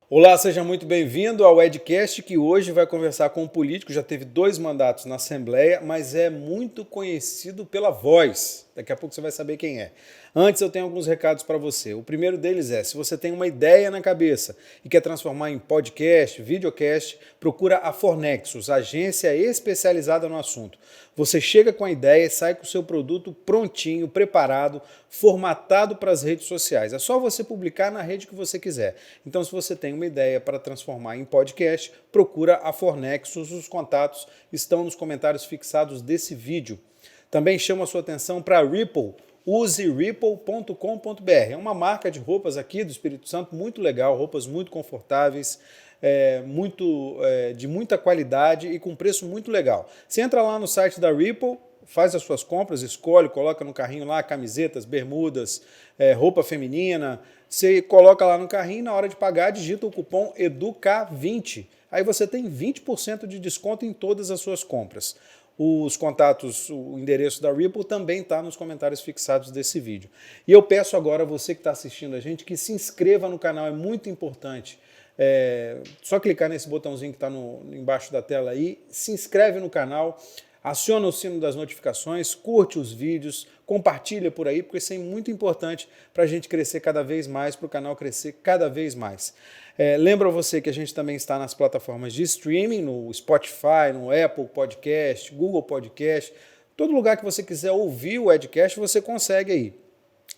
Olá, seja muito bem-vindo ao Edcast, que hoje vai conversar com um político, já teve 2 mandatos na Assembleia, mas é muito conhecido pela voz. Daqui a pouco você vai saber quem é. Antes eu tenho alguns recados para você. O primeiro deles é, se você tem uma ideia na cabeça e quer transformar em podcast, videocast, procura a Fornexus, agência especializada no assunto. Você chega com a ideia e sai com o seu produto prontinho, preparado, formatado para as redes sociais. É só você publicar na rede que você quiser. Então, se você tem uma ideia para transformar em podcast, procura a Fornexus. Os contatos estão nos comentários fixados desse vídeo. Também chamo a sua atenção para a Ripple. Use ripple.com.br. É uma marca de roupas aqui do Espírito Santo muito legal, roupas muito confortáveis, de muita qualidade e com preço muito legal. Você entra lá no site da Ripple, faz as suas compras, escolhe, coloca no carrinho lá camisetas, bermudas, roupa feminina. Você coloca lá no carrinho e na hora de pagar digita o cupom EDUCA20. Aí você tem 20% de desconto em todas as suas compras. Os contatos, o endereço da Ripple também está nos comentários fixados desse vídeo. E eu peço agora a você que está assistindo a gente que se inscreva no canal, é muito importante. Só clicar nesse botãozinho que está embaixo da tela aí, se inscreve no canal, aciona o sino das notificações, curte os vídeos, compartilha por aí, porque isso é muito importante para a gente crescer cada vez mais, para o canal crescer cada vez mais. Lembra você que a gente também está nas plataformas de streaming, no Spotify, no Apple Podcast, Google Podcast, todo lugar que você quiser ouvir o Edcast, você consegue aí.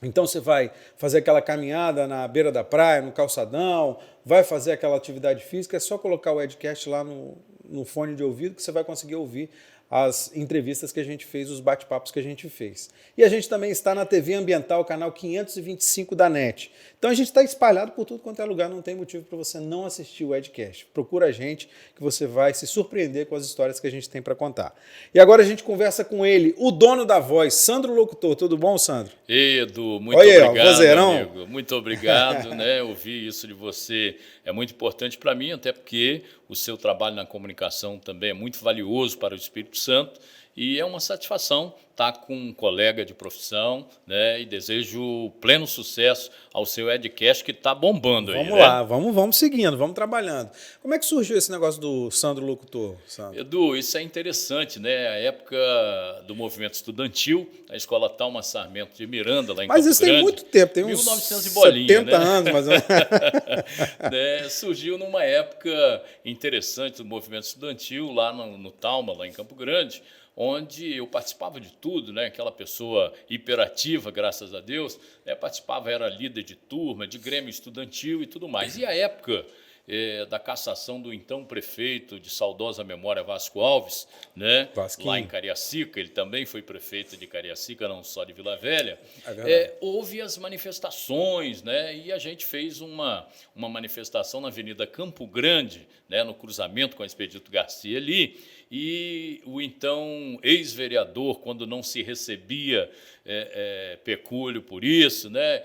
Então você vai fazer aquela caminhada na beira da praia, no calçadão, vai fazer aquela atividade física, é só colocar o Edcast lá no fone de ouvido que você vai conseguir ouvir as entrevistas que a gente fez, os bate-papos que a gente fez. E a gente também está na TV Ambiental, canal 525 da NET. Então a gente está espalhado por tudo quanto é lugar, não tem motivo para você não assistir o Edcast. Procura a gente que você vai se surpreender com as histórias que a gente tem para contar. E agora a gente conversa com ele, o dono da voz, Sandro Locutor. Tudo bom, Sandro? Ei, Edu, muito Oi, obrigado, vozeirão. amigo. Muito obrigado, né? Ouvir isso de você é muito importante para mim, até porque o seu trabalho na comunicação também é muito valioso para o Espírito Santo e é uma satisfação estar com um colega de profissão, né? E desejo pleno sucesso ao seu Edcast que está bombando aí, Vamos né? lá, vamos seguindo, vamos trabalhando. Como é que surgiu esse negócio do Sandro Locutor, Sandro? Edu, isso é interessante, né? A época do movimento estudantil, a Escola Talma Sarmento de Miranda, lá em Mas Campo isso tem Grande, muito tempo, tem uns 1900 e bolinha, 70 né? anos, mais ou menos. Né? Surgiu numa época interessante do movimento estudantil, lá no Talma, lá em Campo Grande, onde eu participava de tudo, né? Aquela pessoa hiperativa, graças a Deus, né? Participava, era líder de turma, de grêmio estudantil e tudo mais. E a época da cassação do então prefeito de saudosa memória Vasco Alves, né? Vasquinho. Lá em Cariacica, ele também foi prefeito de Cariacica, não só de Vila Velha. É verdade. Houve as manifestações, né? E a gente fez uma manifestação na Avenida Campo Grande, né? No cruzamento com a Expedito Garcia ali, e o então ex-vereador, quando não se recebia pecúlio por isso, né?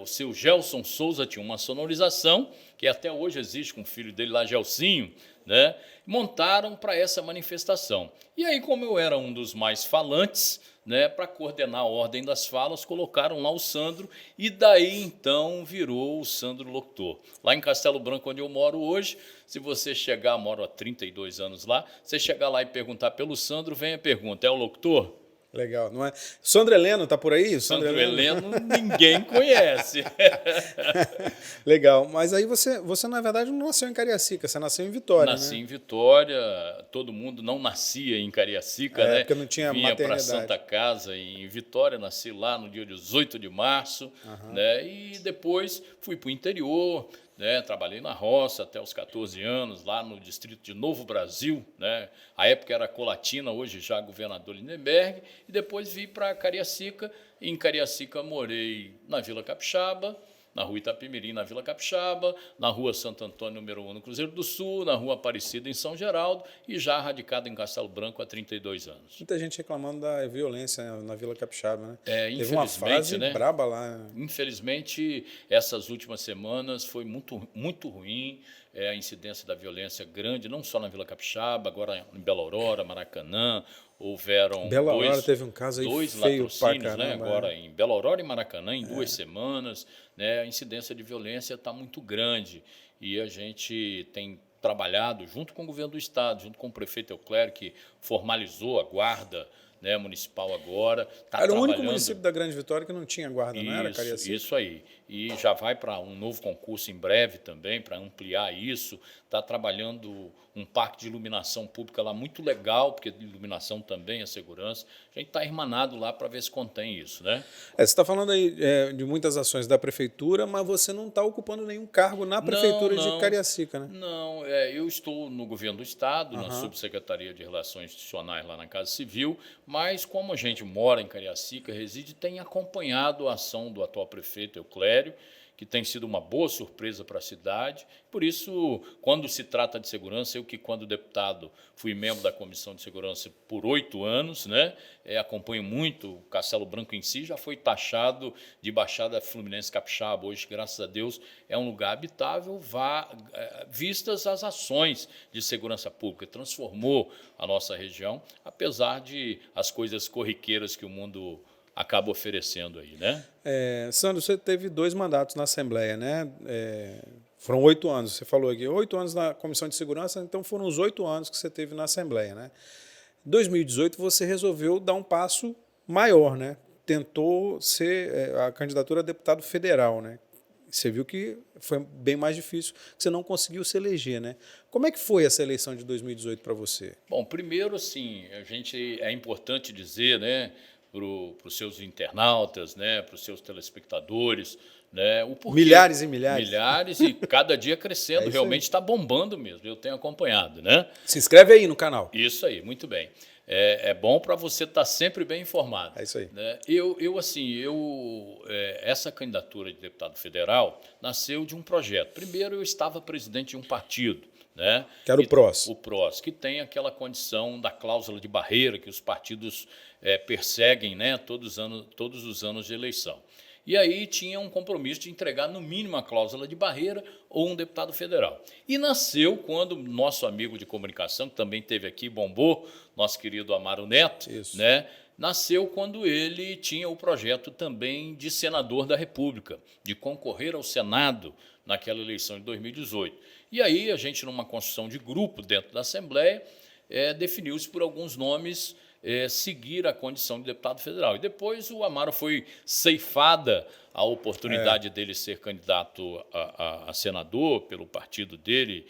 O seu Gelson Souza tinha uma sonorização, que até hoje existe com o filho dele lá, Gelsinho, né? Montaram para essa manifestação. E aí, como eu era um dos mais falantes, né, para coordenar a ordem das falas, colocaram lá o Sandro, e daí então virou o Sandro Locutor. Lá em Castelo Branco, onde eu moro hoje, se você chegar, moro há 32 anos lá, você chegar lá e perguntar pelo Sandro, vem a pergunta, é o locutor? Legal, não é? Sandro Heleno tá por aí? Sandro Heleno ninguém conhece. Legal, mas aí você na verdade não nasceu em Cariacica, você nasceu em Vitória, Nasci né? em Vitória, todo mundo não nascia em Cariacica, né? Porque não tinha Vinha para maternidade. Santa Casa em Vitória, nasci lá no dia 18 de março, né? E depois fui para o interior, né? Trabalhei na roça até os 14 anos, lá no distrito de Novo Brasil, né? A época era Colatina, hoje já governador Lindenberg, e depois vim para Cariacica. Em Cariacica morei na Vila Capixaba, na rua Itapemirim, na Vila Capixaba, na rua Santo Antônio, número 1, no Cruzeiro do Sul, na rua Aparecida, em São Geraldo, e já radicado em Castelo Branco há 32 anos. Muita gente reclamando da violência na Vila Capixaba, né? Teve uma Infelizmente, fase né? braba lá. Infelizmente, essas últimas semanas foi muito, muito ruim. a incidência da violência grande, não só na Vila Capixaba, agora em Bela Aurora, Maracanã. Houveram Bela Aurora teve um caso aí dois feio pra latrocínios, né? caramba. Agora em Bela Aurora e Maracanã, em 2 semanas. Né? A incidência de violência está muito grande e a gente tem trabalhado junto com o governo do Estado, junto com o prefeito Euclério, que formalizou a guarda, né, municipal agora. Tá Era o único trabalhando. município da Grande Vitória que não tinha guarda, não era, Cariacica? Isso aí. E já vai para um novo concurso em breve também, para ampliar isso. Está trabalhando um parque de iluminação pública lá muito legal, porque iluminação também é segurança. A gente está irmanado lá para ver se contém isso, né? Você está falando aí de muitas ações da prefeitura, mas você não está ocupando nenhum cargo na prefeitura de Cariacica, né? Não, eu estou no governo do Estado, na Subsecretaria de Relações Institucionais, lá na Casa Civil, mas como a gente mora em Cariacica, reside, tem acompanhado a ação do atual prefeito Euclério, que tem sido uma boa surpresa para a cidade. Por isso, quando se trata de segurança, eu que, quando deputado, fui membro da Comissão de Segurança por 8 anos, né? Acompanho muito. O Castelo Branco em si já foi taxado de Baixada Fluminense Capixaba. Hoje, graças a Deus, é um lugar habitável, vistas as ações de segurança pública. Transformou a nossa região, apesar de as coisas corriqueiras que o mundo acaba oferecendo aí, né? Sandro, você teve 2 mandatos na Assembleia, né? Foram 8 anos, você falou aqui, 8 anos na Comissão de Segurança, então foram os 8 anos que você teve na Assembleia, né? Em 2018 você resolveu dar um passo maior, né? Tentou ser a candidatura a deputado federal, né? Você viu que foi bem mais difícil, que você não conseguiu se eleger, né? Como é que foi essa eleição de 2018 para você? Bom, primeiro, assim, é importante dizer, né, para os seus internautas, né, para os seus telespectadores, né, o porquê. Milhares e milhares. Milhares e cada dia crescendo. Realmente está bombando mesmo, eu tenho acompanhado, né? Se inscreve aí no canal. Isso aí, muito bem. É bom para você estar sempre bem informado. É isso aí. Né? Essa candidatura de deputado federal nasceu de um projeto. Primeiro, eu estava presidente de um partido, né? Que era o PROS. O PROS, que tem aquela condição da cláusula de barreira que os partidos perseguem, né, todos os anos de eleição. E aí tinha um compromisso de entregar, no mínimo, a cláusula de barreira ou um deputado federal. E nasceu quando nosso amigo de comunicação, que também esteve aqui, bombou, nosso querido Amaro Neto, né, nasceu quando ele tinha o projeto também de senador da República, de concorrer ao Senado naquela eleição de 2018. E aí a gente, numa construção de grupo dentro da Assembleia, definiu-se por alguns nomes seguir a condição de deputado federal. E depois o Amaro foi ceifada a oportunidade dele ser candidato a senador pelo partido dele,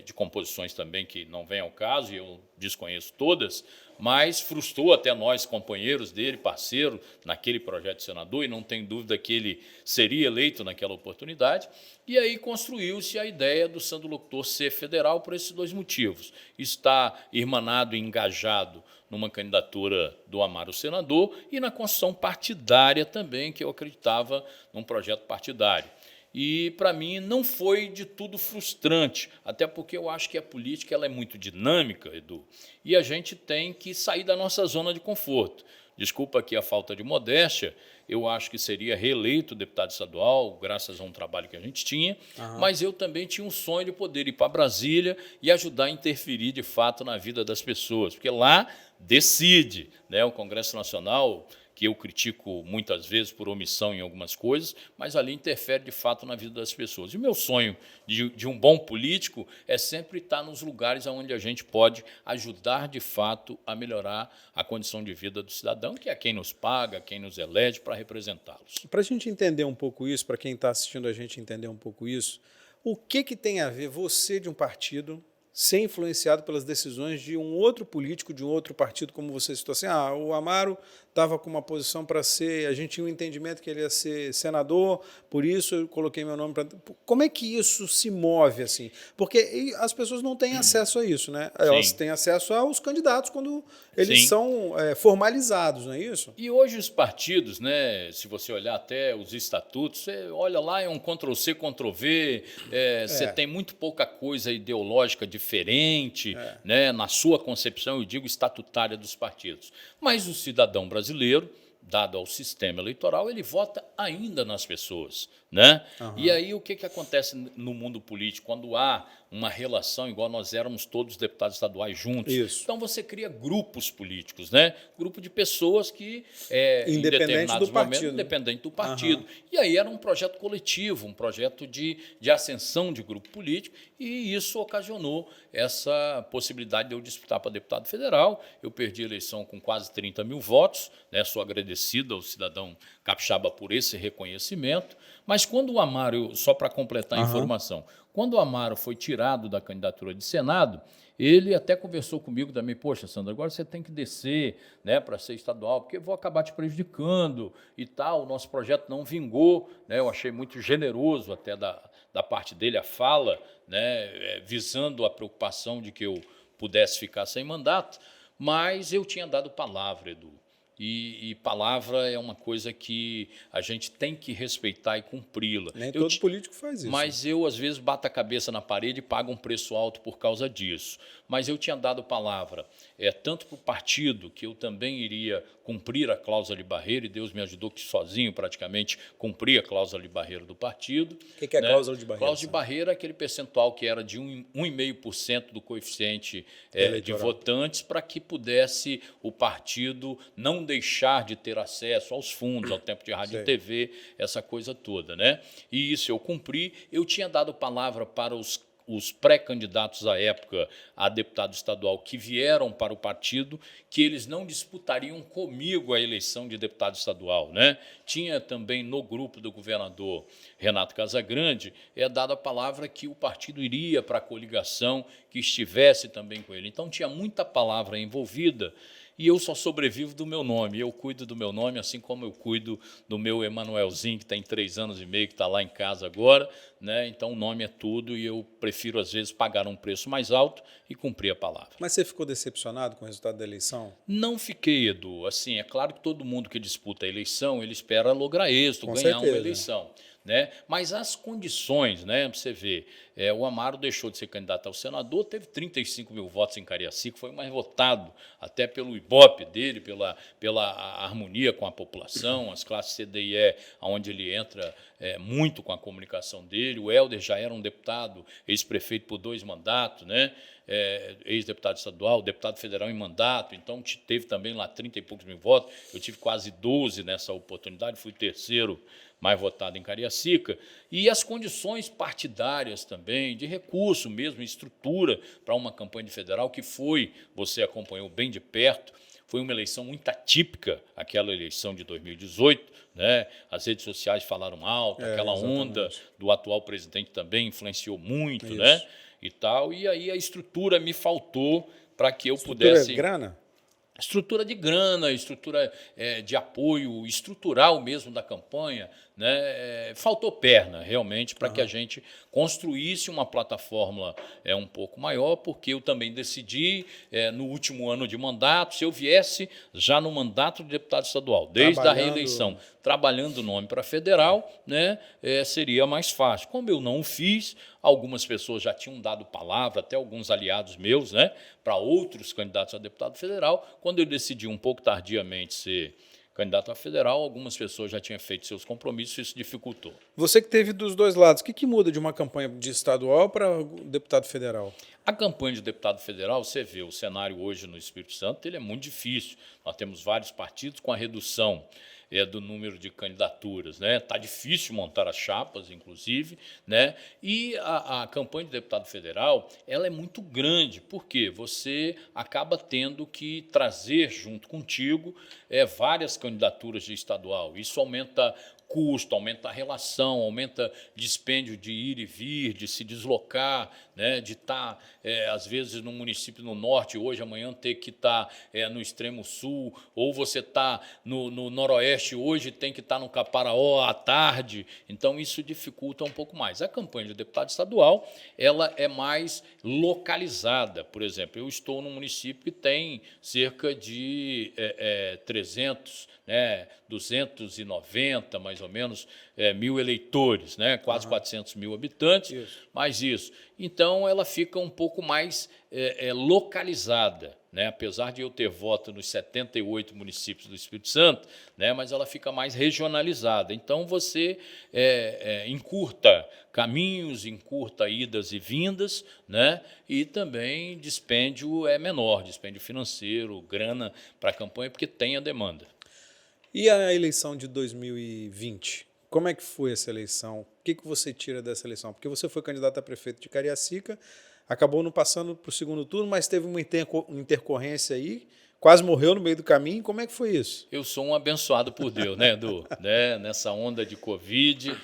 de composições também que não vêm ao caso, e eu desconheço todas, mas frustrou até nós, companheiros dele, parceiro naquele projeto de senador, e não tem dúvida que ele seria eleito naquela oportunidade. E aí construiu-se a ideia do Sandro Locutor ser federal por esses 2 motivos. Está irmanado e engajado numa candidatura do Amaro senador e na construção partidária também, que eu acreditava num projeto partidário. E, para mim, não foi de tudo frustrante, até porque eu acho que a política ela é muito dinâmica, Edu, e a gente tem que sair da nossa zona de conforto. Desculpa aqui a falta de modéstia, eu acho que seria reeleito deputado estadual, graças a um trabalho que a gente tinha, mas eu também tinha um sonho de poder ir para Brasília e ajudar a interferir, de fato, na vida das pessoas, porque lá decide, né, o Congresso Nacional, que eu critico muitas vezes por omissão em algumas coisas, mas ali interfere de fato na vida das pessoas. E o meu sonho de um bom político é sempre estar nos lugares onde a gente pode ajudar de fato a melhorar a condição de vida do cidadão, que é quem nos paga, quem nos elege para representá-los. Para a gente entender um pouco isso, para quem está assistindo a gente entender um pouco isso, o que tem a ver você de um partido ser influenciado pelas decisões de um outro político, de um outro partido, como você citou assim, o Amaro estava com uma posição para ser, a gente tinha um entendimento que ele ia ser senador, por isso eu coloquei meu nome para... Como é que isso se move assim? Porque as pessoas não têm acesso a isso, né? Elas têm acesso aos candidatos quando eles são formalizados, não é isso? E hoje os partidos, né, se você olhar até os estatutos, você olha lá, é um Ctrl-C, Ctrl-V, você tem muito pouca coisa ideológica diferente, né, na sua concepção, eu digo, estatutária dos partidos. Mas o cidadão brasileiro, dado ao sistema eleitoral, ele vota ainda nas pessoas, né? E aí o que acontece no mundo político? Quando há uma relação, igual nós éramos todos deputados estaduais juntos, então você cria grupos políticos, né? Grupo de pessoas que, em determinados momentos, independente do partido. E aí era um projeto coletivo, um projeto de ascensão de grupo político, e isso ocasionou essa possibilidade de eu disputar para deputado federal. Eu perdi a eleição com quase 30 mil votos, né? Sou agradecido ao cidadão capixaba por esse reconhecimento, mas quando o Amaro, só para completar a informação, quando o Amaro foi tirado da candidatura de Senado, ele até conversou comigo também, poxa, Sandro, agora você tem que descer, né, para ser estadual, porque eu vou acabar te prejudicando e tal, o nosso projeto não vingou, né, eu achei muito generoso até da parte dele a fala, né, visando a preocupação de que eu pudesse ficar sem mandato, mas eu tinha dado palavra, Edu. E palavra é uma coisa que a gente tem que respeitar e cumpri-la. Nem todo político faz isso. Mas eu, às vezes, bato a cabeça na parede e pago um preço alto por causa disso. Mas eu tinha dado palavra, tanto para o partido, que eu também iria cumprir a cláusula de barreira, e Deus me ajudou que sozinho, praticamente, cumpri a cláusula de barreira do partido. O que é a cláusula de barreira? Cláusula de barreira é aquele percentual que era de 1,5% do coeficiente de votantes, para que pudesse o partido não deixar de ter acesso aos fundos, ao tempo de rádio e TV, essa coisa toda, né? E isso eu cumpri. Eu tinha dado palavra para os pré-candidatos à época a deputado estadual que vieram para o partido, que eles não disputariam comigo a eleição de deputado estadual, né? Tinha também no grupo do governador Renato Casagrande dado a palavra que o partido iria para a coligação, que estivesse também com ele. Então tinha muita palavra envolvida. E eu só sobrevivo do meu nome. Eu cuido do meu nome, assim como eu cuido do meu Emanuelzinho, que tem 3 anos e meio, que está lá em casa agora, né? Então, o nome é tudo e eu prefiro, às vezes, pagar um preço mais alto e cumprir a palavra. Mas você ficou decepcionado com o resultado da eleição? Não fiquei, Edu. Assim, é claro que todo mundo que disputa a eleição, ele espera lograr êxito, ganhar uma eleição. Né? Mas as condições, né, você vê, o Amaro deixou de ser candidato ao senador, teve 35 mil votos em Cariacica, foi mais votado até pelo Ibope dele, pela harmonia com a população, as classes C, D e E, onde ele entra muito com a comunicação dele. O Helder já era um deputado, ex-prefeito por 2 mandatos, né? Ex-deputado estadual, deputado federal em mandato, então teve também lá 30 e poucos mil votos, eu tive quase 12 nessa oportunidade, fui terceiro mais votado em Cariacica, e as condições partidárias também, de recurso mesmo, estrutura para uma campanha federal, que foi, você acompanhou bem de perto, foi uma eleição muito atípica, aquela eleição de 2018, né? As redes sociais falaram alto, aquela onda do atual presidente também influenciou muito, né? E tal, e aí a estrutura me faltou para que eu pudesse... Grana? Estrutura de grana, estrutura de apoio estrutural mesmo da campanha, né? Faltou perna, realmente, para que a gente construísse uma plataforma um pouco maior, porque eu também decidi, no último ano de mandato, se eu viesse já no mandato de deputado estadual, desde a reeleição, trabalhando o nome para federal, né, seria mais fácil. Como eu não o fiz, algumas pessoas já tinham dado palavra, até alguns aliados meus, né, para outros candidatos a deputado federal. Quando eu decidi um pouco tardiamente ser candidato a federal, algumas pessoas já tinham feito seus compromissos, isso dificultou. Você que teve dos dois lados, o que muda de uma campanha de estadual para deputado federal? A campanha de deputado federal, você vê, o cenário hoje no Espírito Santo, ele é muito difícil. Nós temos vários partidos com a redução do número de candidaturas, né? Está difícil montar as chapas, inclusive, né? E a campanha de deputado federal, ela é muito grande, porque você acaba tendo que trazer junto contigo várias candidaturas de estadual. Isso aumenta custo, aumenta a relação, aumenta dispêndio de ir e vir, de se deslocar, né, de estar, às vezes, no município no norte, hoje, amanhã, ter que estar no extremo sul, ou você está no noroeste, hoje tem que estar no Caparaó à tarde. Então, isso dificulta um pouco mais. A campanha de deputado estadual, ela é mais localizada. Por exemplo, eu estou num município que tem cerca de 300, 290, mais ou menos, mil eleitores, né? Quase 400 mil habitantes, mais isso. Então, ela fica um pouco mais localizada, né? Apesar de eu ter voto nos 78 municípios do Espírito Santo, né? Mas ela fica mais regionalizada. Então, você encurta caminhos, encurta idas e vindas, né? E também dispêndio é menor, dispêndio financeiro, grana para a campanha, porque tem a demanda. E a eleição de 2020? Como é que foi essa eleição? O que você tira dessa eleição? Porque você foi candidato a prefeito de Cariacica, acabou não passando para o segundo turno, mas teve uma intercorrência aí, quase morreu no meio do caminho. Como é que foi isso? Eu sou um abençoado por Deus, né, Edu? Né? Nessa onda de Covid,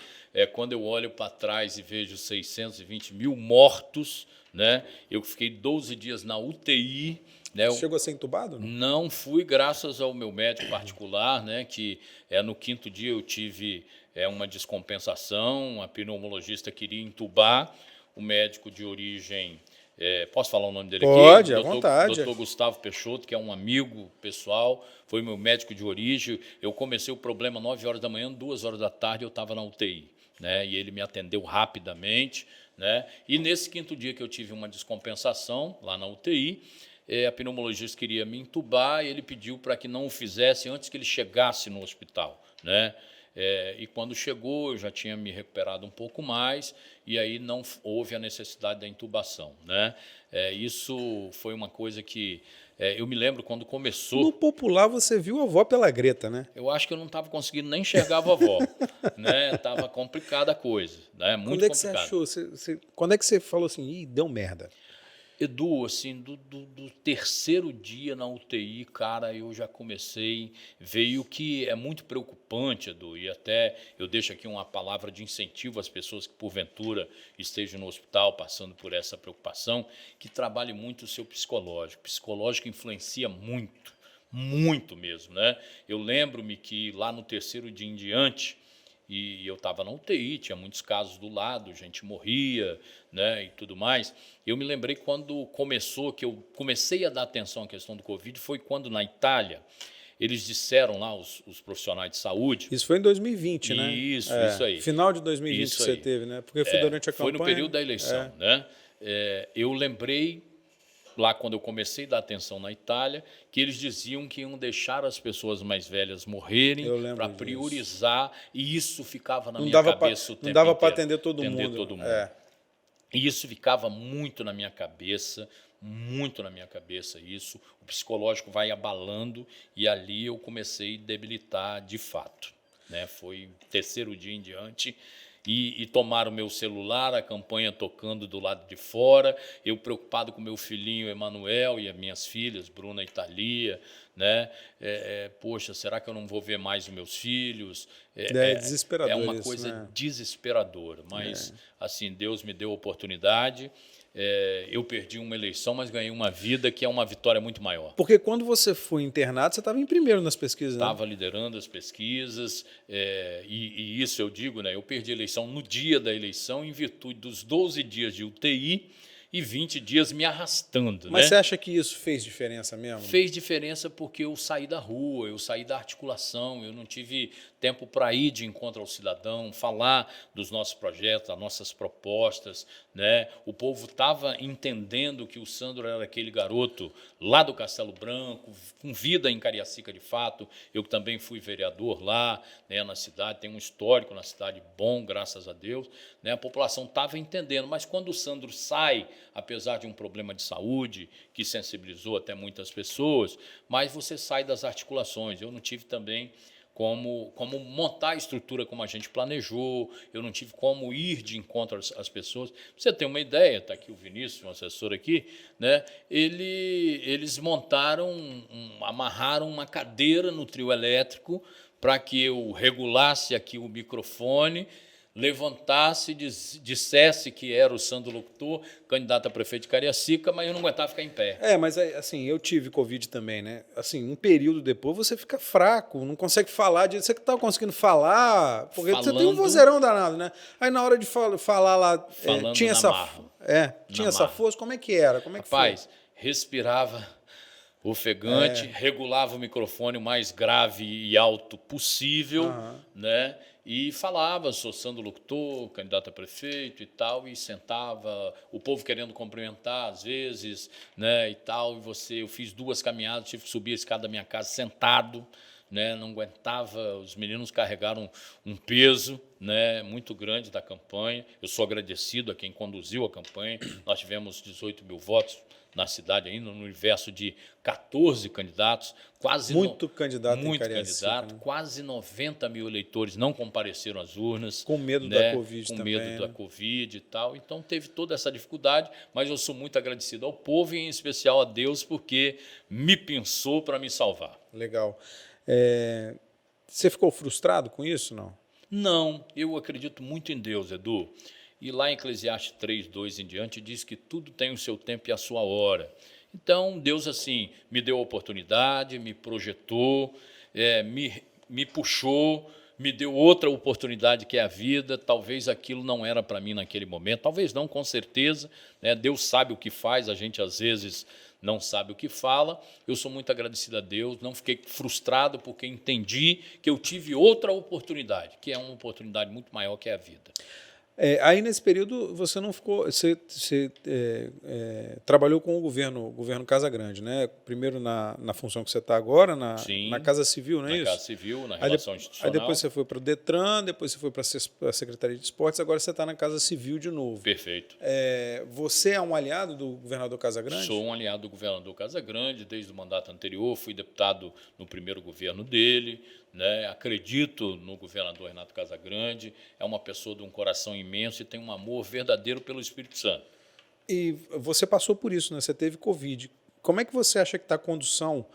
quando eu olho para trás e vejo 620 mil mortos, né? Eu fiquei 12 dias na UTI. Né? Você chegou a ser entubado? Não fui, graças ao meu médico particular, né? Que no 5º dia eu tive uma descompensação, a pneumologista queria entubar, o médico de origem... posso falar o nome dele aqui? Pode, à vontade. Doutor Gustavo Peixoto, que é um amigo pessoal, foi meu médico de origem. Eu comecei o problema 9 horas da manhã, 2 horas da tarde eu estava na UTI. Né? E ele me atendeu rapidamente. Né? E nesse 5º dia que eu tive uma descompensação lá na UTI, a pneumologista queria me entubar e ele pediu para que não o fizesse antes que ele chegasse no hospital. Né? E quando chegou, eu já tinha me recuperado um pouco mais e aí não houve a necessidade da intubação. Né? Isso foi uma coisa que eu me lembro quando começou. No popular você viu a avó pela greta, né? Eu acho que eu não estava conseguindo nem enxergar a vovó. Né? Tava complicada a coisa. Né? Muito quando é que complicado. você achou? Quando é que você falou assim, ih, deu merda? Edu, assim, do 3º dia na UTI, cara, eu já comecei, veio que é muito preocupante, Edu, e até eu deixo aqui uma palavra de incentivo às pessoas que, porventura, estejam no hospital passando por essa preocupação, que trabalhe muito o seu psicológico. O psicológico influencia muito, muito mesmo, né? Eu lembro-me que lá no 3º dia em diante, e eu estava na UTI, tinha muitos casos do lado, gente morria, né, e tudo mais. Eu me lembrei quando começou, que eu comecei a dar atenção à questão do Covid, foi quando na Itália, eles disseram lá, os profissionais de saúde... Isso foi em 2020, né? Isso aí. Final de 2020 isso que você aí. teve, né? Porque foi durante a campanha. Foi no período da eleição, né? Eu lembrei... lá quando eu comecei a dar atenção na Itália, que eles diziam que iam deixar as pessoas mais velhas morrerem para priorizar, e isso ficava na minha cabeça o tempo inteiro. Não dava para atender todo mundo. E isso ficava muito na minha cabeça isso. O psicológico vai abalando, e ali eu comecei a debilitar de fato. Né? Foi o 3º dia em diante... E tomaram o meu celular, a campanha tocando do lado de fora, eu preocupado com meu filhinho Emanuel e as minhas filhas, Bruna e Thalia, né? Poxa, será que eu não vou ver mais os meus filhos? Desesperador. É uma coisa desesperadora, mas assim, Deus me deu a oportunidade. Eu perdi uma eleição, mas ganhei uma vida, que é uma vitória muito maior. Porque quando você foi internado, você estava em primeiro nas pesquisas, né? Estava liderando as pesquisas, e isso eu digo, né? Eu perdi a eleição no dia da eleição, em virtude dos 12 dias de UTI e 20 dias me arrastando. Mas né? Você acha que isso fez diferença mesmo? Fez diferença porque eu saí da rua, eu saí da articulação, eu não tive tempo para ir de encontro ao cidadão, falar dos nossos projetos, das nossas propostas. Né? O povo estava entendendo que o Sandro era aquele garoto lá do Castelo Branco, com vida em Cariacica de fato. Eu também fui vereador lá, né, na cidade, tem um histórico na cidade bom, graças a Deus. Né? A população estava entendendo, mas quando o Sandro sai, apesar de um problema de saúde, que sensibilizou até muitas pessoas, mas você sai das articulações. Eu não tive também como montar a estrutura como a gente planejou, eu não tive como ir de encontro às pessoas. Pra você ter uma ideia, está aqui o Vinícius, um assessor aqui, né? Eles amarraram uma cadeira no trio elétrico para que eu regulasse aqui o microfone, levantasse, dissesse que era o Sandro Locutor, candidato a prefeito de Cariacica, mas eu não aguentava ficar em pé. Mas assim, eu tive Covid também, né? Assim, um período depois você fica fraco, não consegue falar, você que estava conseguindo falar, porque você tem um vozeirão danado, né? Aí na hora de falar lá, tinha essa força, como é que era? Como é que Rapaz, respirava Ofegante, regulava o microfone o mais grave e alto possível, né? E falava, sou Sandro Locutor, candidato a prefeito e tal, e sentava, o povo querendo cumprimentar às vezes, né, e tal, eu fiz 2 caminhadas, tive que subir a escada da minha casa sentado, né, não aguentava, os meninos carregaram um peso, né, muito grande da campanha, eu sou agradecido a quem conduziu a campanha, nós tivemos 18 mil votos na cidade ainda, no universo de 14 candidatos, Muito candidato em muito Cariacica, candidato, né? quase 90 mil eleitores não compareceram às urnas, Com medo da né, Covid com também, medo da né? Covid e tal. Então teve toda essa dificuldade, mas eu sou muito agradecido ao povo e em especial a Deus porque me pensou para me salvar. Legal. Você ficou frustrado com isso, não? Não, eu acredito muito em Deus, Edu. E lá em Eclesiastes 3:2 em diante, diz que tudo tem o seu tempo e a sua hora. Então, Deus, assim, me deu a oportunidade, me projetou, me puxou, me deu outra oportunidade que é a vida. Talvez aquilo não era para mim naquele momento, talvez não, com certeza, né? Deus sabe o que faz, a gente às vezes não sabe o que fala. Eu sou muito agradecido a Deus, não fiquei frustrado porque entendi que eu tive outra oportunidade, que é uma oportunidade muito maior que é a vida. Aí nesse período você não ficou, você trabalhou com o governo Casagrande, né? Primeiro na função que você está agora, na Sim, Casa Civil, não é na isso? Casa Civil, na Aí, relação aí depois institucional. você foi para o Detran, depois você foi para a Secretaria de Esportes, agora você está na Casa Civil de novo. Perfeito. Você é um aliado do governador Casagrande? Sou um aliado do governador Casagrande, desde o mandato anterior, fui deputado no primeiro governo dele, né? Acredito no governador Renato Casagrande, é uma pessoa de um coração imenso e tem um amor verdadeiro pelo Espírito Santo. E você passou por isso, né? Você teve Covid. Como é que você acha que está a condução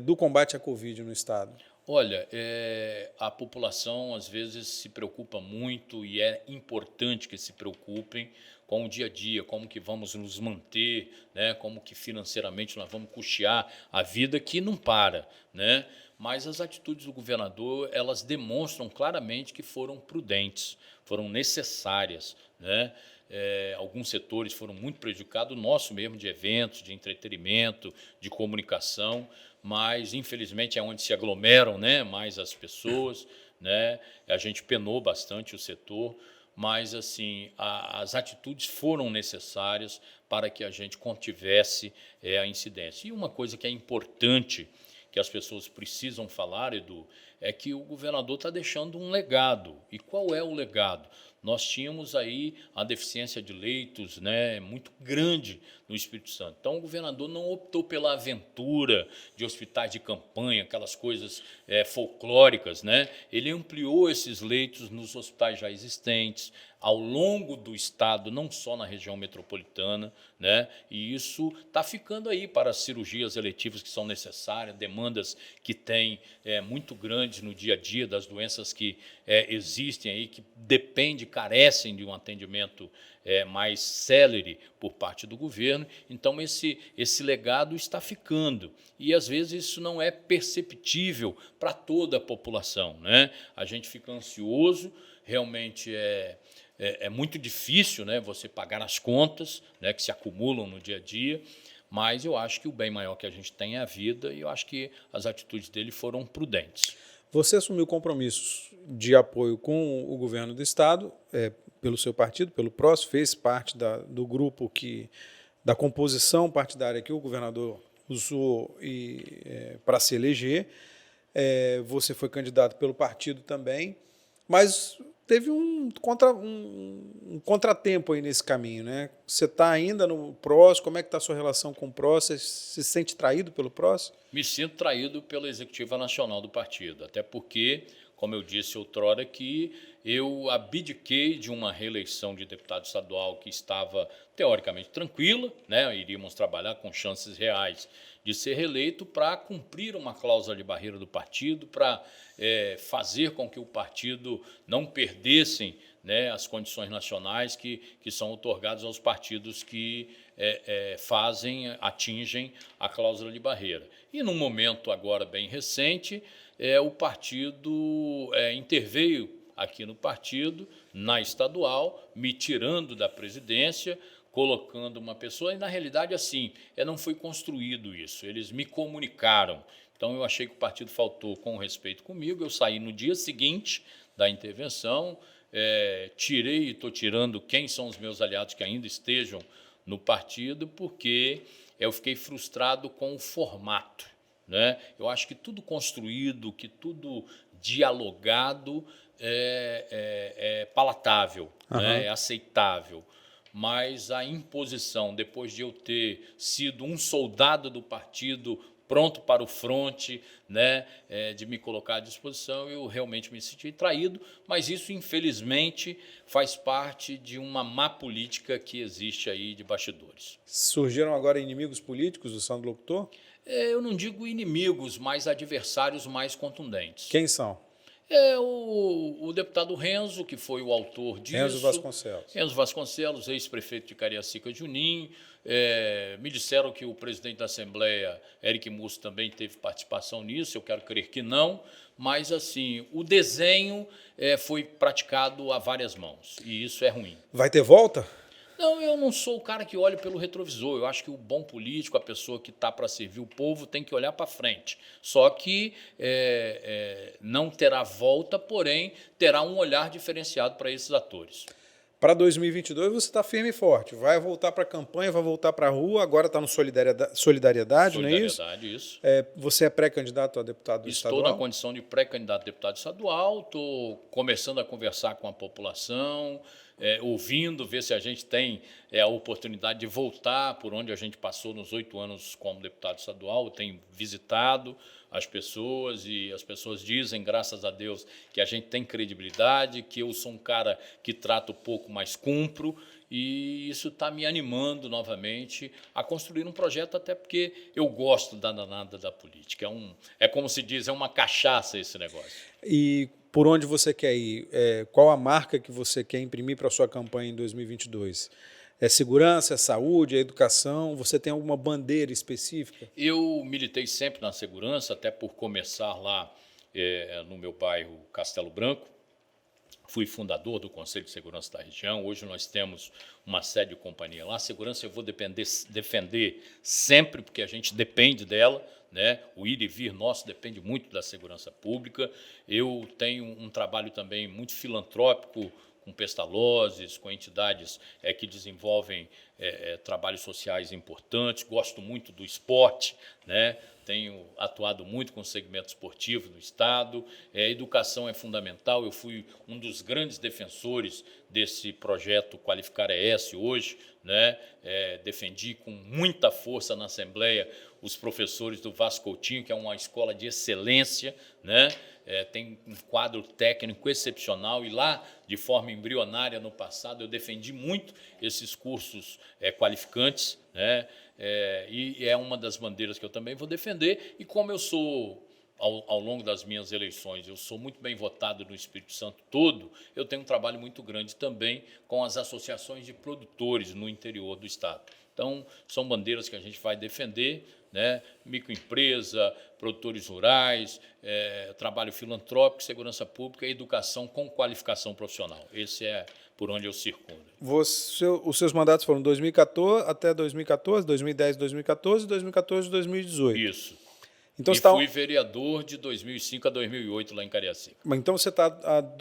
do combate à Covid no Estado? Olha, a população às vezes se preocupa muito e é importante que se preocupem com o dia a dia, como que vamos nos manter, né? Como que financeiramente nós vamos custear a vida que não para, né? Mas as atitudes do governador, elas demonstram claramente que foram prudentes, foram necessárias, né? Alguns setores foram muito prejudicados, o nosso mesmo de eventos, de entretenimento, de comunicação, mas infelizmente é onde se aglomeram, né, mais as pessoas, né? A gente penou bastante o setor, mas assim as atitudes foram necessárias para que a gente contivesse a incidência. E uma coisa que é importante que as pessoas precisam falar, Edu, é que o governador está deixando um legado. E qual é o legado? Nós tínhamos aí a deficiência de leitos, né, muito grande no Espírito Santo. Então, o governador não optou pela aventura de hospitais de campanha, aquelas coisas folclóricas, né? Ele ampliou esses leitos nos hospitais já existentes, ao longo do estado, não só na região metropolitana, né? E isso está ficando aí para as cirurgias eletivas que são necessárias, demandas que tem muito grandes no dia a dia, das doenças que existem aí, que carecem de um atendimento mais célere por parte do governo. Então, esse legado está ficando. E, às vezes, isso não é perceptível para toda a população, né? A gente fica ansioso, realmente é muito difícil, né, você pagar as contas, né, que se acumulam no dia a dia, mas eu acho que o bem maior que a gente tem é a vida e eu acho que as atitudes dele foram prudentes. Você assumiu compromissos de apoio com o governo do Estado, pelo seu partido, pelo PROS, fez parte do grupo da composição partidária que o governador usou para se eleger. Você foi candidato pelo partido também, mas teve um contratempo aí nesse caminho, né? Você está ainda no PROS, como é que está a sua relação com o PROS? Você se sente traído pelo PROS? Me sinto traído pela executiva nacional do partido, até porque, como eu disse outrora, que eu abdiquei de uma reeleição de deputado estadual que estava teoricamente tranquila, né? Iríamos trabalhar com chances reais de ser reeleito para cumprir uma cláusula de barreira do partido, para fazer com que o partido não perdessem, né, as condições nacionais que são otorgadas aos partidos que atingem a cláusula de barreira. E num momento agora bem recente, o partido interveio aqui no partido, na estadual, me tirando da presidência, colocando uma pessoa, e na realidade assim, não foi construído isso, eles me comunicaram. Então eu achei que o partido faltou com respeito comigo, eu saí no dia seguinte da intervenção, tirei e estou tirando quem são os meus aliados que ainda estejam no partido, porque eu fiquei frustrado com o formato, né? Eu acho que tudo construído, que tudo dialogado é palatável, né? É aceitável. Mas a imposição, depois de eu ter sido um soldado do partido pronto para o fronte, né, de me colocar à disposição, eu realmente me senti traído, mas isso, infelizmente, faz parte de uma má política que existe aí de bastidores. Surgiram agora inimigos políticos do Sandro Locutor? Eu não digo inimigos, mas adversários mais contundentes. Quem são? O deputado Renzo, que foi o autor disso. Renzo Vasconcelos. Renzo Vasconcelos, ex-prefeito de Cariacica Junim. Me disseram que o presidente da Assembleia, Eric Musso, também teve participação nisso, eu quero crer que não, mas assim, o desenho foi praticado a várias mãos, e isso é ruim. Vai ter volta? Não, eu não sou o cara que olha pelo retrovisor. Eu acho que o bom político, a pessoa que está para servir o povo, tem que olhar para frente. Só que não terá volta, porém terá um olhar diferenciado para esses atores. Para 2022 você está firme e forte. Vai voltar para a campanha, vai voltar para a rua, agora está no Solidariedade, não é isso? Solidariedade, isso. Você é pré-candidato a deputado estadual? Estou na condição de pré-candidato a deputado estadual, estou começando a conversar com a população, ouvindo, ver se a gente tem a oportunidade de voltar por onde a gente passou nos 8 anos como deputado estadual. Eu tenho visitado as pessoas e as pessoas dizem, graças a Deus, que a gente tem credibilidade, que eu sou um cara que trato pouco, mas cumpro, e isso está me animando novamente a construir um projeto, até porque eu gosto da danada da política. É como se diz, é uma cachaça esse negócio. E por onde você quer ir? Qual a marca que você quer imprimir para a sua campanha em 2022? É segurança, é saúde, é educação? Você tem alguma bandeira específica? Eu militei sempre na segurança, até por começar lá no meu bairro Castelo Branco. Fui fundador do Conselho de Segurança da região. Hoje nós temos uma sede de companhia lá. A segurança eu vou defender sempre, porque a gente depende dela, né? O ir e vir nosso depende muito da segurança pública. Eu tenho um trabalho também muito filantrópico com Pestalozes, com entidades que desenvolvem trabalhos sociais importantes. Gosto muito do esporte, né? Tenho atuado muito com o segmento esportivo do Estado. A educação é fundamental. Eu fui um dos grandes defensores desse projeto Qualificar ES hoje, né? Defendi com muita força na Assembleia os professores do Vasco Coutinho, que é uma escola de excelência, né? Tem um quadro técnico excepcional, e lá, de forma embrionária no passado, eu defendi muito esses cursos qualificantes, né? E é uma das bandeiras que eu também vou defender. E como eu sou, ao longo das minhas eleições, eu sou muito bem votado no Espírito Santo todo, eu tenho um trabalho muito grande também com as associações de produtores no interior do Estado. Então, são bandeiras que a gente vai defender, né? Microempresa, produtores rurais, trabalho filantrópico, segurança pública e educação com qualificação profissional. Esse é por onde eu circulo. Os seus mandatos foram 2014 até 2014, 2010, 2014 e 2014 2018. Isso. Então, fui vereador de 2005 a 2008 lá em Cariacica. Então você está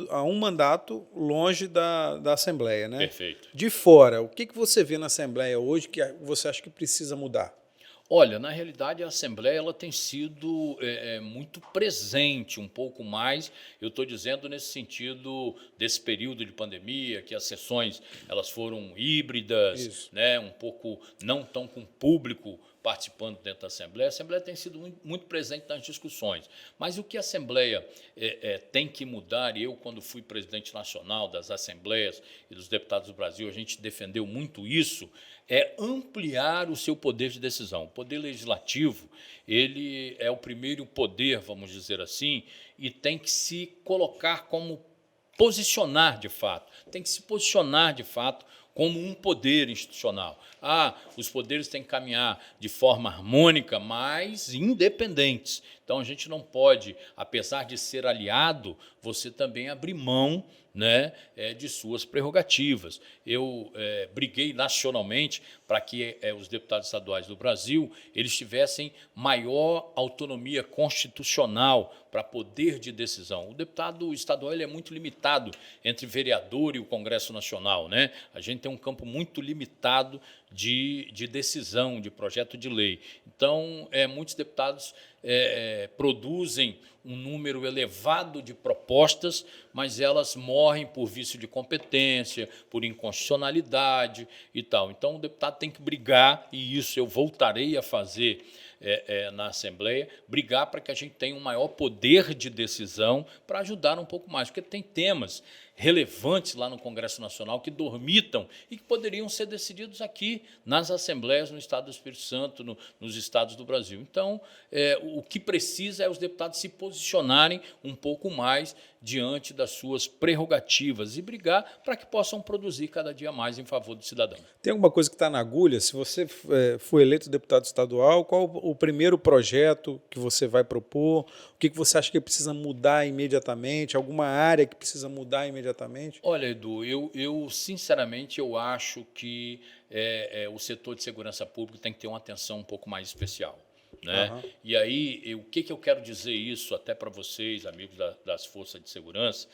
a um mandato longe da Assembleia, né? Perfeito. De fora, o que você vê na Assembleia hoje que você acha que precisa mudar? Olha, na realidade, a Assembleia ela tem sido muito presente, um pouco mais. Eu estou dizendo nesse sentido desse período de pandemia, que as sessões elas foram híbridas, né, um pouco não tão com público participando dentro da Assembleia. A Assembleia tem sido muito presente nas discussões. Mas o que a Assembleia tem que mudar, e eu, quando fui presidente nacional das Assembleias e dos Deputados do Brasil, a gente defendeu muito isso, é ampliar o seu poder de decisão. O poder legislativo, ele é o primeiro poder, vamos dizer assim, e tem que se colocar como posicionar de fato, tem que se posicionar de fato como um poder institucional. Os poderes têm que caminhar de forma harmônica, mas independentes. Então, a gente não pode, apesar de ser aliado, você também abrir mão, né, de suas prerrogativas. Eu briguei nacionalmente para que os deputados estaduais do Brasil eles tivessem maior autonomia constitucional para poder de decisão. O deputado estadual ele é muito limitado entre vereador e o Congresso Nacional, né? A gente tem um campo muito limitado de decisão, de projeto de lei. Então, muitos deputados produzem um número elevado de propostas, mas elas morrem por vício de competência, por inconstitucionalidade e tal. Então, o deputado tem que brigar, e isso eu voltarei a fazer na Assembleia, brigar para que a gente tenha um maior poder de decisão para ajudar um pouco mais, porque tem temas relevantes lá no Congresso Nacional que dormitam e que poderiam ser decididos aqui nas assembleias no Estado do Espírito Santo, nos estados do Brasil. Então, o que precisa é os deputados se posicionarem um pouco mais diante das suas prerrogativas e brigar para que possam produzir cada dia mais em favor do cidadão. Tem alguma coisa que está na agulha? Se você for eleito deputado estadual, qual o primeiro projeto que você vai propor? O que você acha que precisa mudar imediatamente? Alguma área que precisa mudar imediatamente? Olha, Edu, eu sinceramente eu acho que o setor de segurança pública tem que ter uma atenção um pouco mais especial. Né? Uhum. E aí, o que eu quero dizer isso até para vocês, amigos das forças de segurança,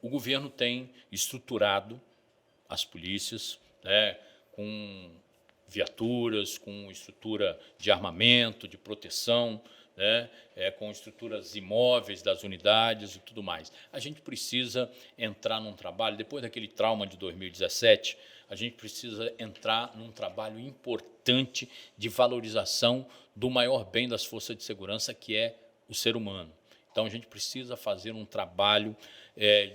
o governo tem estruturado as polícias, né, com viaturas, com estrutura de armamento, de proteção, né, com estruturas imóveis das unidades e tudo mais. A gente precisa entrar num trabalho, depois daquele trauma de 2017, a gente precisa entrar num trabalho importante de valorização do maior bem das forças de segurança, que é o ser humano. Então, a gente precisa fazer um trabalho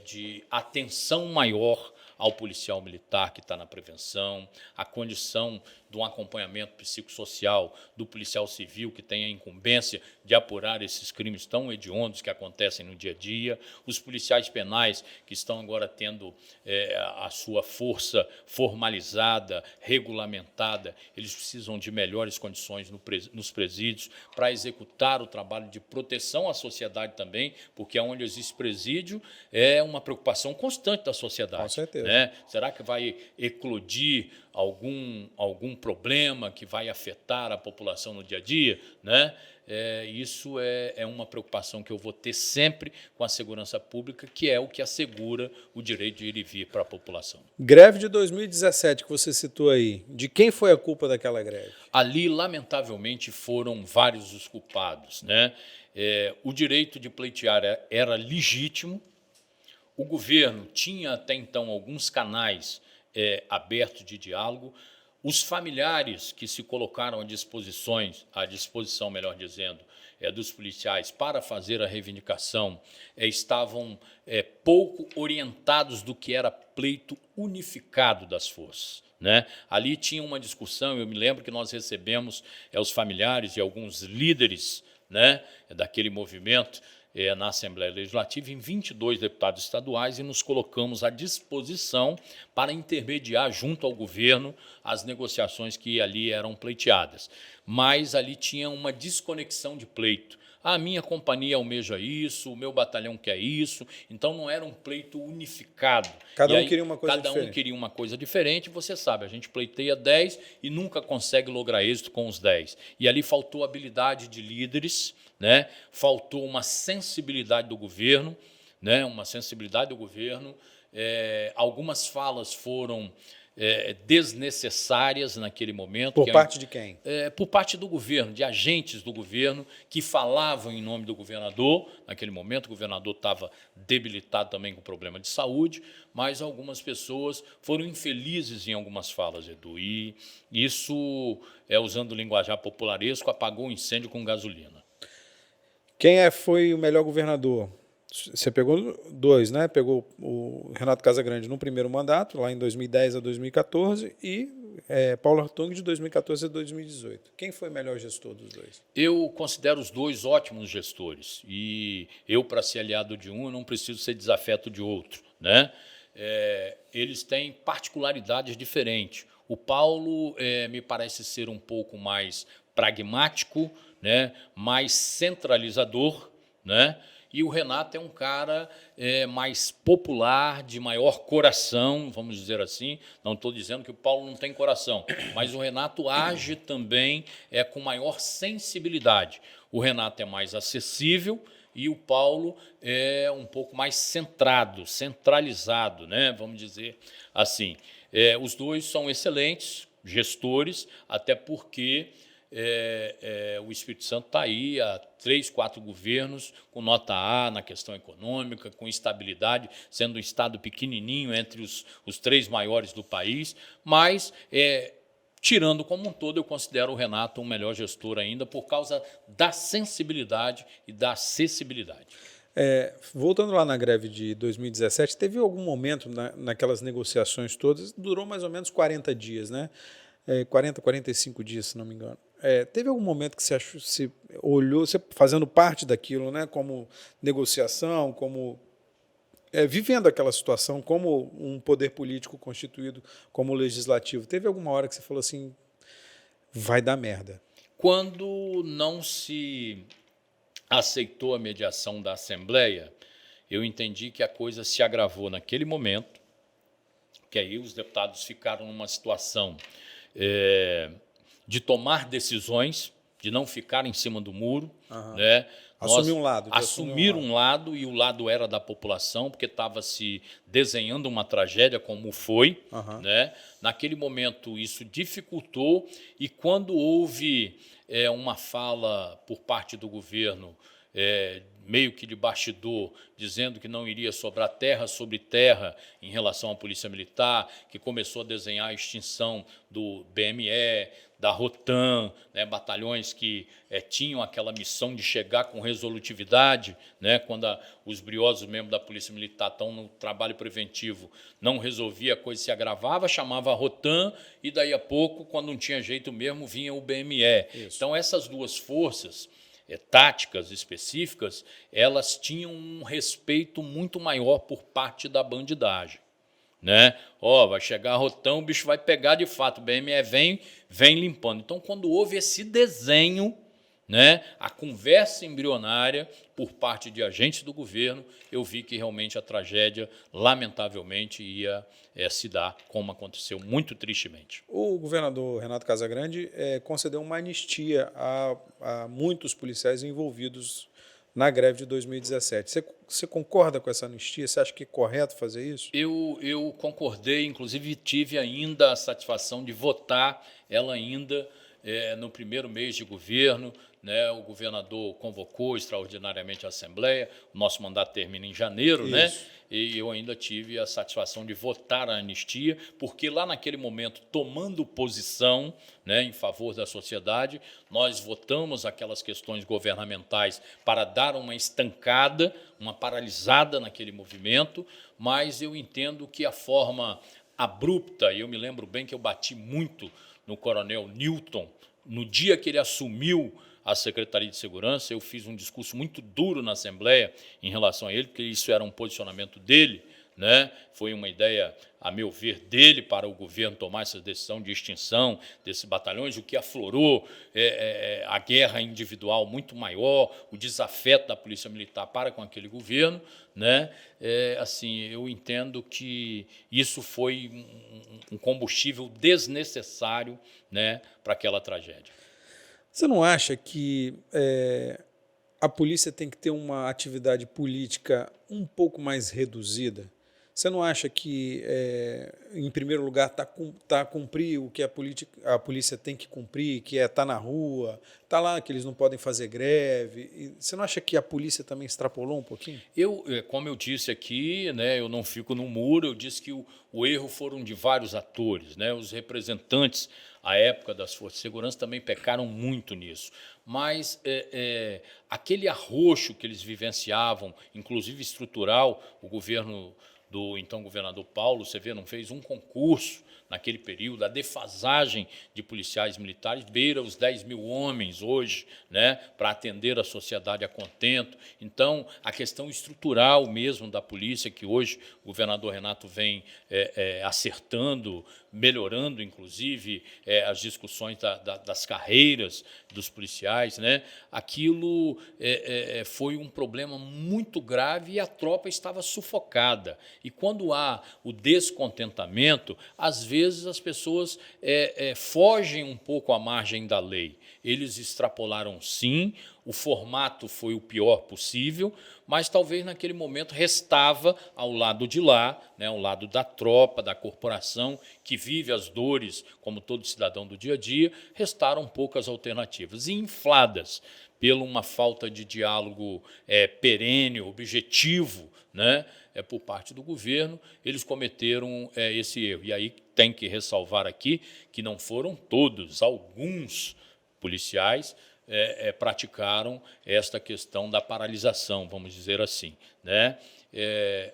de atenção maior ao policial militar que está na prevenção, a condição de um acompanhamento psicossocial do policial civil que tem a incumbência de apurar esses crimes tão hediondos que acontecem no dia a dia, os policiais penais que estão agora tendo a sua força formalizada, regulamentada, eles precisam de melhores condições nos presídios para executar o trabalho de proteção à sociedade também, porque onde existe presídio é uma preocupação constante da sociedade. Com certeza. Né? Será que vai eclodir algum problema que vai afetar a população no dia a dia? Né? Isso é uma preocupação que eu vou ter sempre com a segurança pública, que é o que assegura o direito de ir e vir para a população. Greve de 2017 que você citou aí, de quem foi a culpa daquela greve? Ali, lamentavelmente, foram vários os culpados. Né? O direito de pleitear era legítimo, o governo tinha até então alguns canais abertos de diálogo, os familiares que se colocaram à disposição, melhor dizendo, dos policiais para fazer a reivindicação estavam pouco orientados do que era pleito unificado das forças. Né? Ali tinha uma discussão, eu me lembro que nós recebemos os familiares e alguns líderes, né, daquele movimento, na Assembleia Legislativa, em 22 deputados estaduais, e nos colocamos à disposição para intermediar junto ao governo as negociações que ali eram pleiteadas. Mas ali tinha uma desconexão de pleito. A minha companhia almeja isso, o meu batalhão quer isso, então não era um pleito unificado. Cada um queria uma coisa diferente. Cada um queria uma coisa diferente, você sabe, a gente pleiteia 10 e nunca consegue lograr êxito com os 10. E ali faltou habilidade de líderes, né? Faltou uma sensibilidade do governo, né? Algumas falas foram desnecessárias naquele momento. Por parte de quem? Por parte do governo, de agentes do governo que falavam em nome do governador. Naquele momento, o governador estava debilitado também com problema de saúde, mas algumas pessoas foram infelizes em algumas falas, Edu. E isso, usando o linguajar popularesco, apagou o incêndio com gasolina. Quem foi o melhor governador? Você pegou 2, né? Pegou o Renato Casagrande no primeiro mandato, lá em 2010 a 2014, e Paulo Hartung de 2014 a 2018. Quem foi o melhor gestor dos dois? Eu considero os dois ótimos gestores. E eu, para ser aliado de um, eu não preciso ser desafeto de outro. Né? eles têm particularidades diferentes. O Paulo me parece ser um pouco mais pragmático, né, mais centralizador, né, e o Renato é um cara mais popular, de maior coração, vamos dizer assim. Não estou dizendo que o Paulo não tem coração, mas o Renato age também com maior sensibilidade. O Renato é mais acessível e o Paulo é um pouco mais centrado, centralizado, né? Vamos dizer assim. Os dois são excelentes gestores, até porque o Espírito Santo está aí há 3, 4 governos com nota A na questão econômica, com estabilidade, sendo um estado pequenininho entre os 3 maiores do país, mas tirando como um todo, eu considero o Renato um melhor gestor ainda por causa da sensibilidade e da acessibilidade. Voltando lá na greve de 2017, teve algum momento naquelas negociações todas, durou mais ou menos 40 dias, né? 40, 45 dias, se não me engano. Teve algum momento que você olhou, você fazendo parte daquilo, né? Como negociação, como vivendo aquela situação, como um poder político constituído como legislativo, teve alguma hora que você falou assim, vai dar merda? Quando não se aceitou a mediação da Assembleia, eu entendi que a coisa se agravou naquele momento, que aí os deputados ficaram numa situação de tomar decisões, de não ficar em cima do muro, né? Assumir um lado. Assumir um lado, e o lado era da população, porque estava se desenhando uma tragédia, como foi. Né? Naquele momento, isso dificultou, e quando houve uma fala por parte do governo, meio que de bastidor, dizendo que não iria sobrar terra sobre terra em relação à Polícia Militar, que começou a desenhar a extinção do BME, da Rotam, né, batalhões que tinham aquela missão de chegar com resolutividade, né, quando os briosos membros da Polícia Militar estão no trabalho preventivo, não resolvia, a coisa se agravava, chamava a Rotam, e daí a pouco, quando não tinha jeito mesmo, vinha o BME. Isso. Então, essas duas forças táticas específicas, elas tinham um respeito muito maior por parte da bandidagem. Né? Vai chegar a Rotam, o bicho vai pegar de fato, o BME vem limpando. Então, quando houve esse desenho, né, a conversa embrionária por parte de agentes do governo, eu vi que realmente a tragédia, lamentavelmente, ia se dar, como aconteceu muito tristemente. O governador Renato Casagrande concedeu uma anistia a muitos policiais envolvidos na greve de 2017. Você concorda com essa anistia? Você acha que é correto fazer isso? Eu concordei, inclusive tive ainda a satisfação de votar ela ainda no primeiro mês de governo. Né, o governador convocou extraordinariamente a Assembleia, o nosso mandato termina em janeiro, né, e eu ainda tive a satisfação de votar a anistia, porque lá naquele momento, tomando posição, né, em favor da sociedade, nós votamos aquelas questões governamentais para dar uma estancada, uma paralisada naquele movimento, mas eu entendo que a forma abrupta, e eu me lembro bem que eu bati muito no coronel Newton, no dia que ele assumiu a Secretaria de Segurança, eu fiz um discurso muito duro na Assembleia em relação a ele, porque isso era um posicionamento dele, né? Foi uma ideia, a meu ver, dele para o governo tomar essa decisão de extinção desses batalhões, o que aflorou a guerra individual muito maior, o desafeto da Polícia Militar para com aquele governo. Né? Assim, eu entendo que isso foi um combustível desnecessário, né, para aquela tragédia. Você não acha que a polícia tem que ter uma atividade política um pouco mais reduzida? Você não acha que, em primeiro lugar, tá a cumprir o que a polícia tem que cumprir, que é estar na rua, tá lá que eles não podem fazer greve? E você não acha que a polícia também extrapolou um pouquinho? Como eu disse aqui, né, eu não fico no muro, eu disse que o erro foram de vários atores. Né, os representantes, à época das Forças de Segurança, também pecaram muito nisso. Mas aquele arroxo que eles vivenciavam, inclusive estrutural, o governo do então governador Paulo, você vê, não fez um concurso naquele período. A defasagem de policiais militares beira os 10 mil homens hoje, né, para atender a sociedade a contento. Então, a questão estrutural mesmo da polícia, que hoje o governador Renato vem acertando, melhorando, inclusive, as discussões das carreiras dos policiais, né, aquilo foi um problema muito grave e a tropa estava sufocada. E quando há o descontentamento, às vezes as pessoas fogem um pouco à margem da lei. Eles extrapolaram, sim, o formato foi o pior possível, mas talvez naquele momento restava ao lado de lá, né, ao lado da tropa, da corporação, que vive as dores, como todo cidadão do dia a dia, restaram poucas alternativas. E infladas pela uma falta de diálogo perene, objetivo, né, por parte do governo, eles cometeram esse erro. E aí tem que ressalvar aqui que não foram todos, alguns policiais praticaram esta questão da paralisação, vamos dizer assim, né?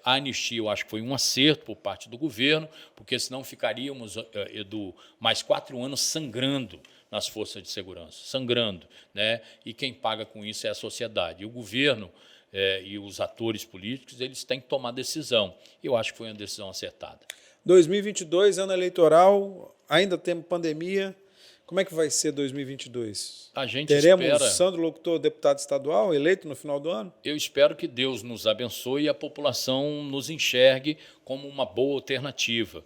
A anistia, eu acho que foi um acerto por parte do governo, porque senão ficaríamos, Edu, mais 4 anos sangrando nas forças de segurança, sangrando, né? E quem paga com isso é a sociedade. E o governo e os atores políticos, eles têm que tomar decisão. Eu acho que foi uma decisão acertada. 2022, ano eleitoral, ainda temos pandemia. Como é que vai ser 2022? A gente Teremos espera, Sandro Locutor, deputado estadual, eleito no final do ano? eu espero que Deus nos abençoe e a população nos enxergue como uma boa alternativa.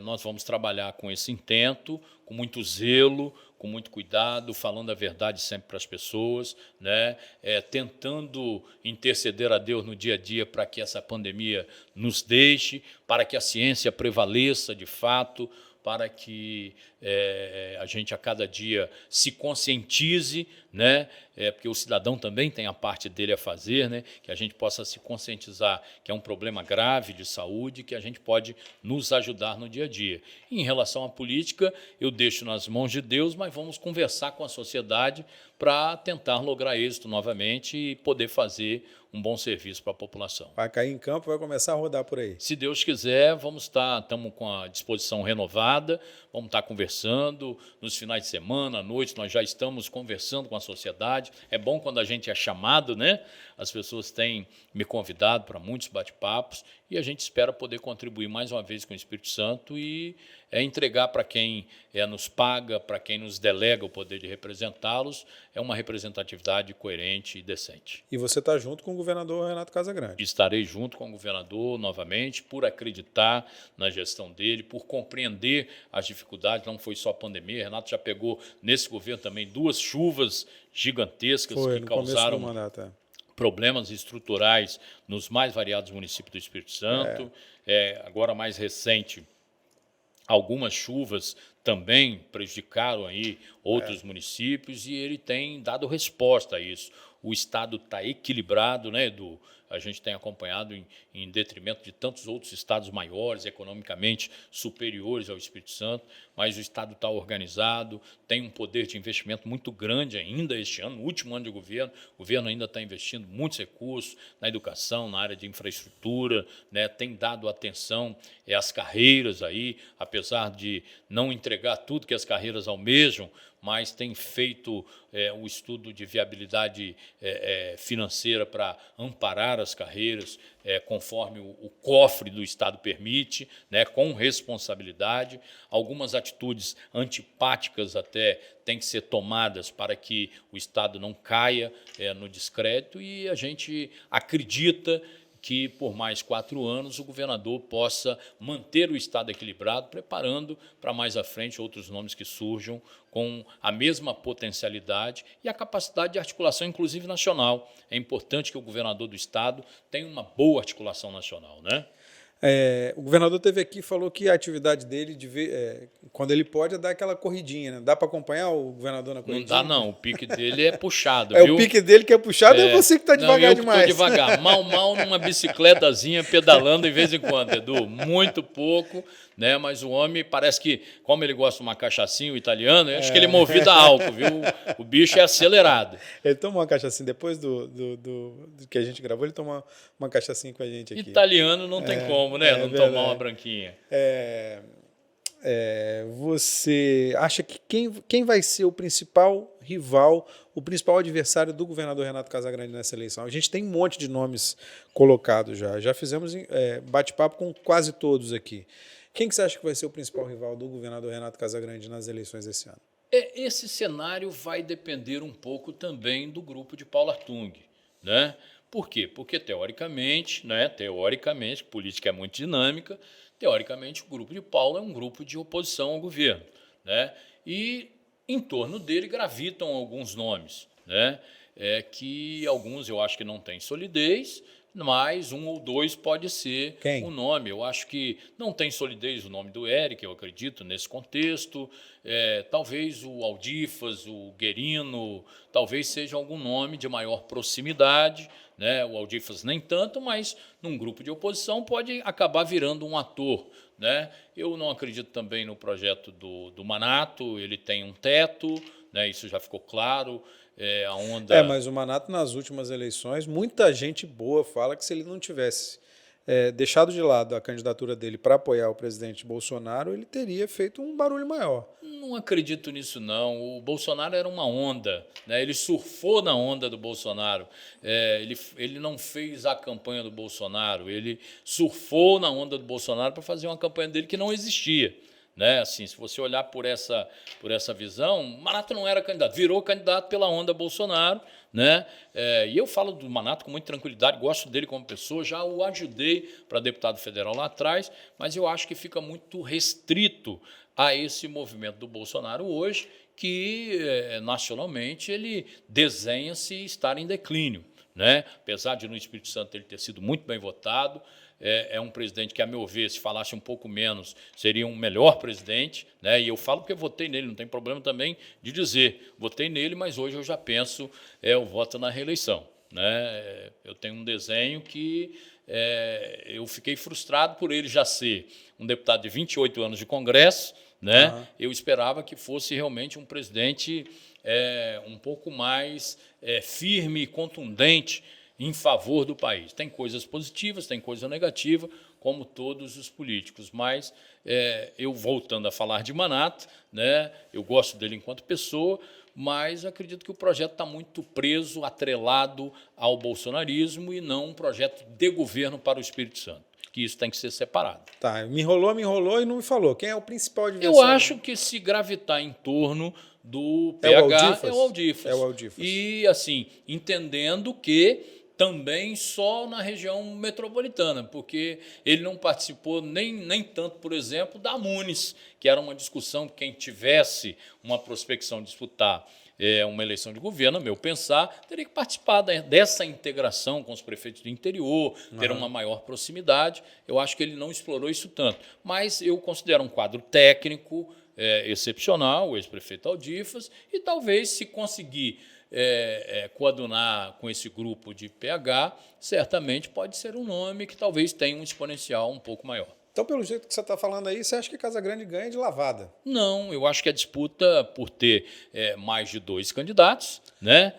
Nós vamos trabalhar com esse intento, com muito zelo, com muito cuidado, falando a verdade sempre para as pessoas, né? Tentando interceder a Deus no dia a dia para que essa pandemia nos deixe, para que a ciência prevaleça de fato, para que a gente a cada dia se conscientize, né? Porque o cidadão também tem a parte dele a fazer, né? Que a gente possa se conscientizar que é um problema grave de saúde, que a gente pode nos ajudar no dia a dia. E, em relação à política, eu deixo nas mãos de Deus, mas vamos conversar com a sociedade para tentar lograr êxito novamente e poder fazer um bom serviço para a população. Vai cair em campo, vai começar a rodar por aí. Se Deus quiser, estamos com a disposição renovada, vamos estar conversando nos finais de semana, à noite, nós já estamos conversando com a sociedade. É bom quando a gente é chamado, né? As pessoas têm me convidado para muitos bate-papos e a gente espera poder contribuir mais uma vez com o Espírito Santo e entregar para quem nos paga, para quem nos delega o poder de representá-los, uma representatividade coerente e decente. E você está junto com o governador Renato Casagrande. Estarei junto com o governador novamente, por acreditar na gestão dele, por compreender as dificuldades. Não foi só a pandemia, Renato já pegou nesse governo também 2 chuvas gigantescas que causaram problemas estruturais nos mais variados municípios do Espírito Santo. Agora, mais recente, algumas chuvas também prejudicaram aí outros municípios e ele tem dado resposta a isso. O Estado está equilibrado, né, Edu? A gente tem acompanhado em detrimento de tantos outros estados maiores, economicamente superiores ao Espírito Santo, mas o Estado está organizado, tem um poder de investimento muito grande ainda este ano, no último ano de governo. O governo ainda está investindo muitos recursos na educação, na área de infraestrutura, né, tem dado atenção às carreiras aí, apesar de não entregar tudo que as carreiras almejam, mas tem feito um estudo de viabilidade financeira para amparar as carreiras conforme o cofre do Estado permite, né, com responsabilidade. Algumas atitudes antipáticas até têm que ser tomadas para que o Estado não caia no descrédito e a gente acredita que, por mais 4 anos, o governador possa manter o Estado equilibrado, preparando para mais à frente outros nomes que surjam com a mesma potencialidade e a capacidade de articulação, inclusive nacional. É importante que o governador do Estado tenha uma boa articulação nacional, né? O governador esteve aqui e falou que a atividade dele, quando ele pode, é dar aquela corridinha, né? Dá para acompanhar o governador na corridinha? Não dá, não. O pique dele é puxado, É viu? o pique dele que é puxado, é você que está devagar eu que demais. estou devagar. Mal numa bicicletazinha, pedalando de vez em quando, Edu. Muito pouco, né? Mas o homem parece que, como ele gosta de uma cachaçinha, o italiano, eu acho que ele é movido a álcool, viu? O bicho é acelerado. Ele tomou uma cachaçinha, depois do que a gente gravou, ele tomou uma cachaçinha com a gente aqui. Italiano não tem como, né? Não verdade. tomar uma branquinha. Você acha que quem vai ser o principal rival, o principal adversário do governador Renato Casagrande nessa eleição? A gente tem um monte de nomes colocados já. Já fizemos bate-papo com quase todos aqui. Quem que você acha que vai ser o principal rival do governador Renato Casagrande nas eleições desse ano? Esse cenário vai depender um pouco também do grupo de Paulo Artung, né? Por quê? Porque, teoricamente, política é muito dinâmica, teoricamente, o grupo de Paulo é um grupo de oposição ao governo, né? E em torno dele gravitam alguns nomes, né? Que alguns eu acho que não têm solidez, mas um ou dois pode ser o nome. Eu acho que não tem solidez o nome do Eric, eu acredito, nesse contexto. Talvez o Aldifas, o Guerino, talvez seja algum nome de maior proximidade, né? O Aldifas nem tanto, mas num grupo de oposição pode acabar virando um ator, né? Eu não acredito também no projeto do Manato, ele tem um teto, né? Isso já ficou claro. Mas o Manato, nas últimas eleições, muita gente boa fala que se ele não tivesse deixado de lado a candidatura dele para apoiar o presidente Bolsonaro, ele teria feito um barulho maior. Não acredito nisso, não. O Bolsonaro era uma onda, né? Ele surfou na onda do Bolsonaro. Ele não fez a campanha do Bolsonaro, ele surfou na onda do Bolsonaro para fazer uma campanha dele que não existia. Né? Assim, se você olhar por essa visão, Manato não era candidato, virou candidato pela onda Bolsonaro, né? E eu falo do Manato com muita tranquilidade, gosto dele como pessoa, já o ajudei para deputado federal lá atrás, mas eu acho que fica muito restrito a esse movimento do Bolsonaro hoje, que nacionalmente ele desenha-se estar em declínio, né? Apesar de no Espírito Santo ele ter sido muito bem votado, é um presidente que, a meu ver, se falasse um pouco menos, seria um melhor presidente, né? E eu falo porque votei nele, não tem problema também de dizer. Votei nele, mas hoje eu já penso o voto na reeleição, né? Eu tenho um desenho que eu fiquei frustrado por ele já ser um deputado de 28 anos de Congresso, né? Uhum. Eu esperava que fosse realmente um presidente um pouco mais firme e contundente em favor do país. Tem coisas positivas, tem coisa negativa, como todos os políticos, mas eu, voltando a falar de Manato, né, eu gosto dele enquanto pessoa, mas acredito que o projeto está muito preso, atrelado ao bolsonarismo e não um projeto de governo para o Espírito Santo, que isso tem que ser separado. Tá, me enrolou e não me falou. Quem é o principal adversário? Eu acho que se gravitar em torno do PH é o Aldifas. É o Aldifas. E, assim, entendendo que também só na região metropolitana, porque ele não participou nem tanto, por exemplo, da Muniz, que era uma discussão que quem tivesse uma prospecção de disputar uma eleição de governo, a meu pensar, teria que participar dessa integração com os prefeitos do interior, ter uma maior proximidade. Eu acho que ele não explorou isso tanto, mas eu considero um quadro técnico excepcional, o ex-prefeito Aldifas, e talvez, se conseguir coadunar com esse grupo de PH, certamente pode ser um nome que talvez tenha um exponencial um pouco maior. Então, pelo jeito que você está falando aí, você acha que Casagrande ganha de lavada? Não, eu acho que a disputa, por ter mais de 2 candidatos, né?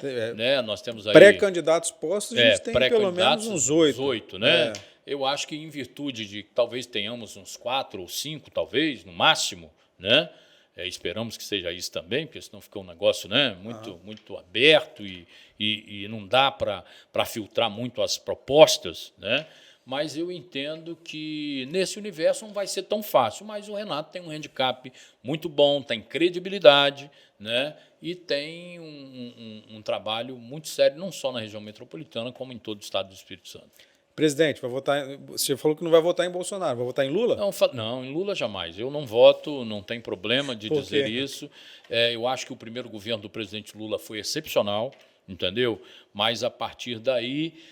Nós temos aí pré-candidatos postos, a gente tem pelo menos uns 8. Né? Eu acho que, em virtude de talvez tenhamos uns 4 ou 5, talvez, no máximo, né? Esperamos que seja isso também, porque senão fica um negócio, né, muito aberto e não dá para filtrar muito as propostas, né? Mas eu entendo que nesse universo não vai ser tão fácil, mas o Renato tem um handicap muito bom, tem credibilidade, né? E tem um trabalho muito sério, não só na região metropolitana, como em todo o estado do Espírito Santo. Presidente, vai votar. Você falou que não vai votar em Bolsonaro, vai votar em Lula? Não, em Lula jamais. Eu não voto, não tem problema de dizer isso. Eu acho que o primeiro governo do presidente Lula foi excepcional, entendeu? Mas, a partir daí,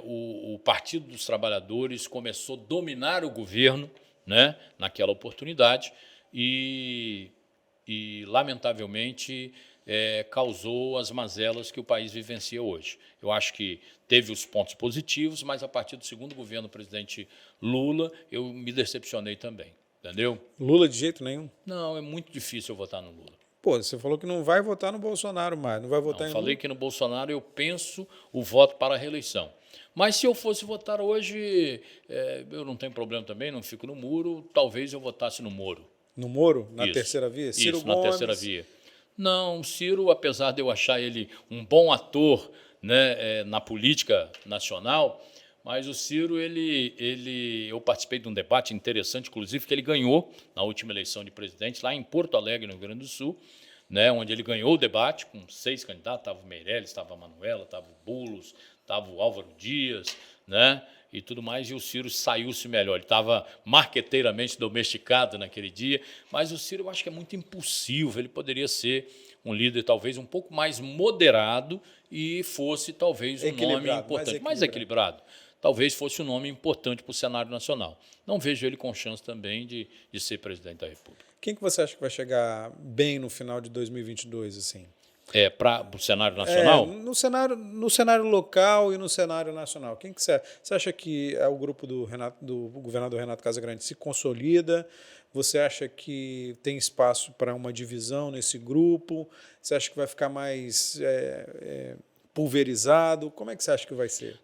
o Partido dos Trabalhadores começou a dominar o governo, né, naquela oportunidade e lamentavelmente, causou as mazelas que o país vivencia hoje. Eu acho que teve os pontos positivos, mas a partir do segundo governo do presidente Lula, eu me decepcionei também, entendeu? Lula de jeito nenhum? Não, é muito difícil eu votar no Lula. Pô, você falou que não vai votar no Bolsonaro mais, não vai votar em Lula? Falei que no Bolsonaro eu penso o voto para a reeleição. Mas se eu fosse votar hoje, eu não tenho problema também, não fico no muro, talvez eu votasse no Moro. No Moro? Na Isso, terceira via? Ciro isso, Gomes. na terceira via. Não, o Ciro, apesar de eu achar ele um bom ator, né, na política nacional, mas o Ciro, eu participei de um debate interessante, inclusive, que ele ganhou na última eleição de presidente, lá em Porto Alegre, no Rio Grande do Sul, né, onde ele ganhou o debate com 6 candidatos, estava o Meirelles, estava a Manuela, estava o Boulos, estava o Álvaro Dias, né, e tudo mais, e o Ciro saiu-se melhor. Ele estava marqueteiramente domesticado naquele dia, mas o Ciro eu acho que é muito impulsivo, ele poderia ser um líder talvez um pouco mais moderado e fosse talvez um nome importante, mais equilibrado. Talvez fosse um nome importante para o cenário nacional. Não vejo ele com chance também de ser presidente da República. Quem que você acha que vai chegar bem no final de 2022, assim? Para o cenário nacional? No cenário local e no cenário nacional. Quem que você acha que o grupo do governador Renato Casagrande se consolida? Você acha que tem espaço para uma divisão nesse grupo? Você acha que vai ficar mais pulverizado? Como é que você acha que vai ser?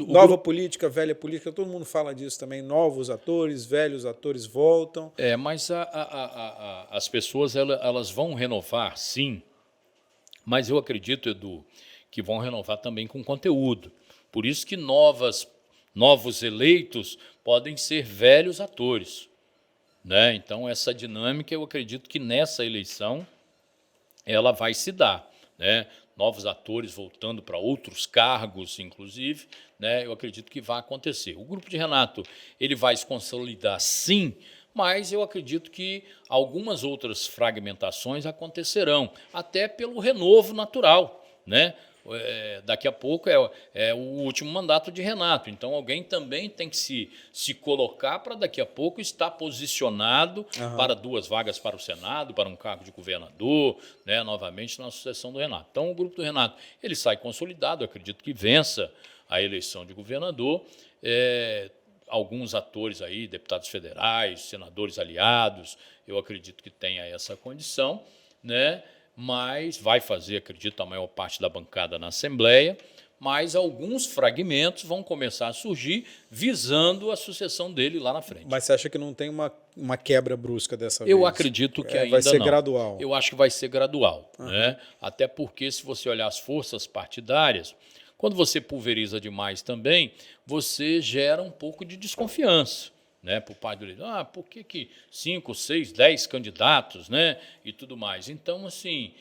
Nova política, velha política, todo mundo fala disso também. Novos atores, velhos atores voltam. Mas as pessoas elas vão renovar, sim. Mas eu acredito, Edu, que vão renovar também com conteúdo. Por isso que novos eleitos podem ser velhos atores, né? Então, essa dinâmica, eu acredito que nessa eleição ela vai se dar, né? Novos atores voltando para outros cargos, inclusive, né? Eu acredito que vai acontecer. O grupo de Renato ele vai se consolidar, sim, mas eu acredito que algumas outras fragmentações acontecerão, até pelo renovo natural, né? Daqui a pouco é o último mandato de Renato, então alguém também tem que se colocar para daqui a pouco estar posicionado para 2 vagas para o Senado, para um cargo de governador, né, novamente na sucessão do Renato. Então o grupo do Renato ele sai consolidado, eu acredito que vença a eleição de governador, alguns atores aí, deputados federais, senadores aliados, eu acredito que tenha essa condição, né? Mas vai fazer, acredito, a maior parte da bancada na Assembleia, mas alguns fragmentos vão começar a surgir visando a sucessão dele lá na frente. Mas você acha que não tem uma quebra brusca dessa vez? Eu acredito que ainda não. Vai ser gradual? Eu acho que vai ser gradual, né? Até porque, se você olhar as forças partidárias, quando você pulveriza demais também, você gera um pouco de desconfiança, né, por parte do eleitor. Por que 5, 6, 10 candidatos, né, e tudo mais? Então, assim,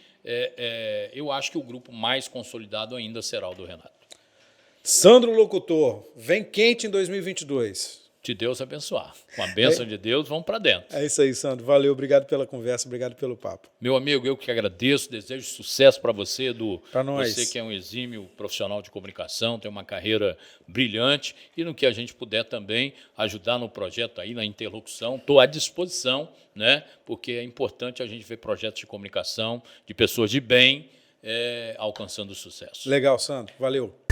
eu acho que o grupo mais consolidado ainda será o do Renato. Sandro Locutor, vem quente em 2022. De Deus abençoar. Com a bênção de Deus, vamos para dentro. É isso aí, Sandro. Valeu, obrigado pela conversa, obrigado pelo papo. Meu amigo, eu que agradeço, desejo sucesso para você, Edu. Para nós. Você que é um exímio profissional de comunicação, tem uma carreira brilhante e no que a gente puder também ajudar no projeto aí, na interlocução, estou à disposição, né? Porque é importante a gente ver projetos de comunicação de pessoas de bem alcançando sucesso. Legal, Sandro. Valeu.